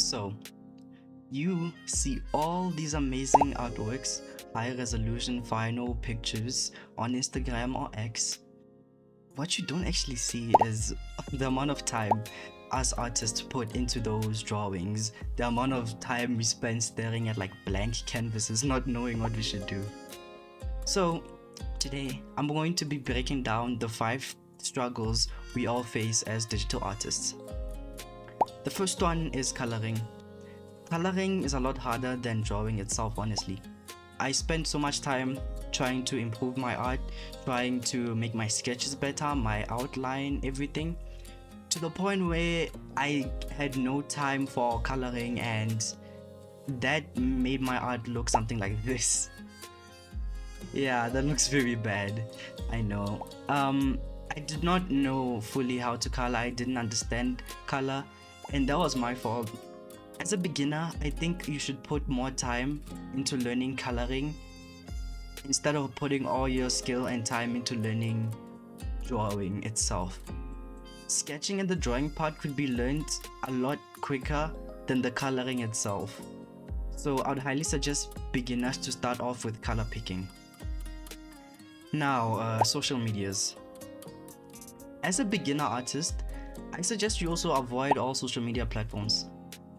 So, you see all these amazing artworks, high resolution final pictures on Instagram or X. What you don't actually see is the amount of time us artists put into those drawings, the amount of time we spend staring at like blank canvases, not knowing what we should do. So, today I'm going to be breaking down the 5 struggles we all face as digital artists. The first one is coloring. Coloring is a lot harder than drawing itself, honestly. I spent so much time trying to improve my art, trying to make my sketches better, my outline, everything, to the point where I had no time for coloring, and that made my art look something like this. Yeah, that looks very bad. I know. I did not know fully how to color. I didn't understand color, and that was my fault. As a beginner, I think you should put more time into learning coloring instead of putting all your skill and time into learning drawing itself. Sketching and the drawing part could be learned a lot quicker than the coloring itself. So I'd highly suggest beginners to start off with color picking. Now, social medias. As a beginner artist, I suggest you also avoid all social media platforms.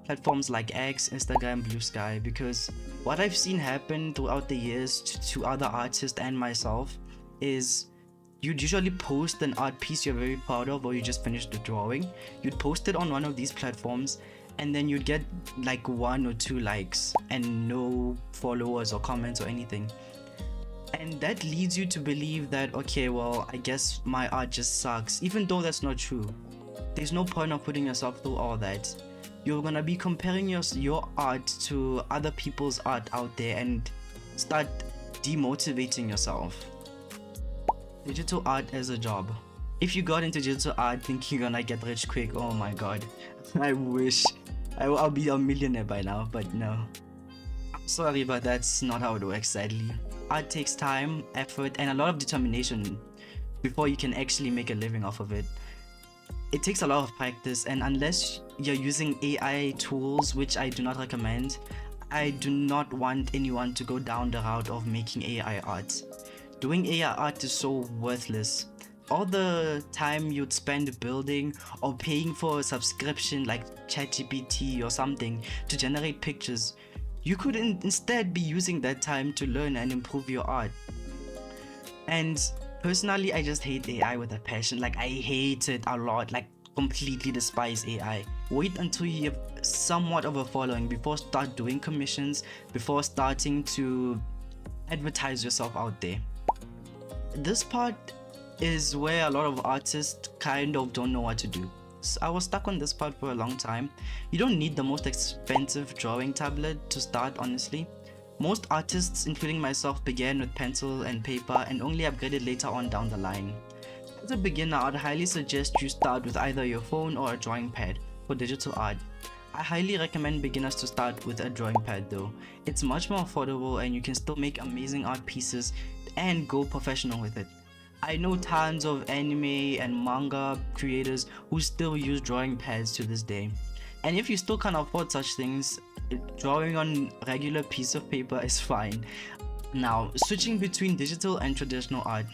Platforms like X, Instagram, Blue Sky, because what I've seen happen throughout the years to other artists and myself is you'd usually post an art piece you're very proud of, or you just finished the drawing. You'd post it on one of these platforms, and then you'd get like 1 or 2 likes and no followers or comments or anything. And that leads you to believe that, okay, well, I guess my art just sucks, even though that's not true. There's no point of putting yourself through all that. You're gonna be comparing your art to other people's art out there and start demotivating yourself. Digital art as a job. If you got into digital art thinking you're gonna get rich quick, oh my god, I wish I'll be a millionaire by now, but no. I'm sorry, but that's not how it works, sadly. Art takes time, effort, and a lot of determination before you can actually make a living off of it. It takes a lot of practice, and unless you're using AI tools, which I do not recommend, I do not want anyone to go down the route of making AI art. Doing AI art is so worthless. All the time you'd spend building or paying for a subscription like ChatGPT or something to generate pictures, you could instead be using that time to learn and improve your art. And personally, I just hate AI with a passion. Like, I hate it a lot, like completely despise AI. Wait until you have somewhat of a following before start doing commissions, before starting to advertise yourself out there. This part is where a lot of artists kind of don't know what to do. So I was stuck on this part for a long time. You don't need the most expensive drawing tablet to start, honestly. Most artists, including myself, began with pencil and paper and only upgraded later on down the line. As a beginner, I'd highly suggest you start with either your phone or a drawing pad for digital art. I highly recommend beginners to start with a drawing pad though. It's much more affordable and you can still make amazing art pieces and go professional with it. I know tons of anime and manga creators who still use drawing pads to this day. And if you still can't afford such things, drawing on a regular piece of paper is fine. Now, switching between digital and traditional art.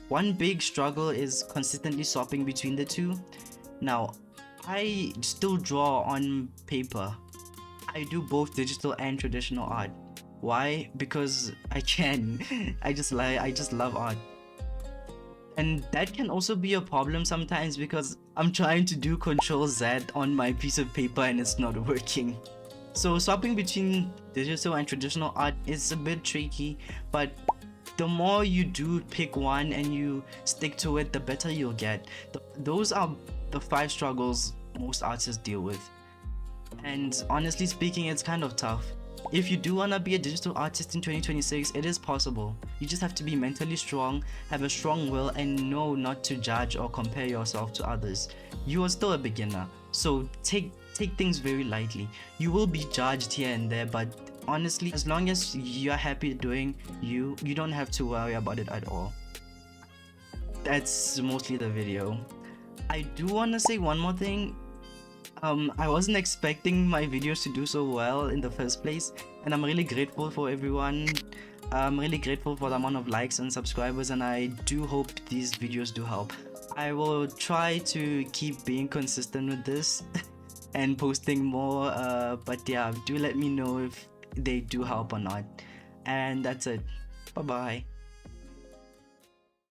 One big struggle is consistently swapping between the two. Now, I still draw on paper. I do both digital and traditional art. Why? Because I can. I just love art. And that can also be a problem sometimes because I'm trying to do Control Z on my piece of paper and it's not working. So swapping between digital and traditional art is a bit tricky, but the more you do pick one and you stick to it, the better you'll get. Those are the 5 struggles most artists deal with. And honestly speaking, it's kind of tough. If you do want to be a digital artist in 2026, it is possible. You just have to be mentally strong, have a strong will, and know not to judge or compare yourself to others. You are still a beginner, so take things very lightly. You will be judged here and there, but honestly, as long as you're happy doing you don't have to worry about it at all. That's mostly the video. I do want to say one more thing. I wasn't expecting my videos to do so well in the first place, and I'm really grateful for everyone. I'm really grateful for the amount of likes and subscribers, and I do hope these videos do help. I will try to keep being consistent with this and posting more, but yeah, do let me know if they do help or not. And that's it. Bye bye.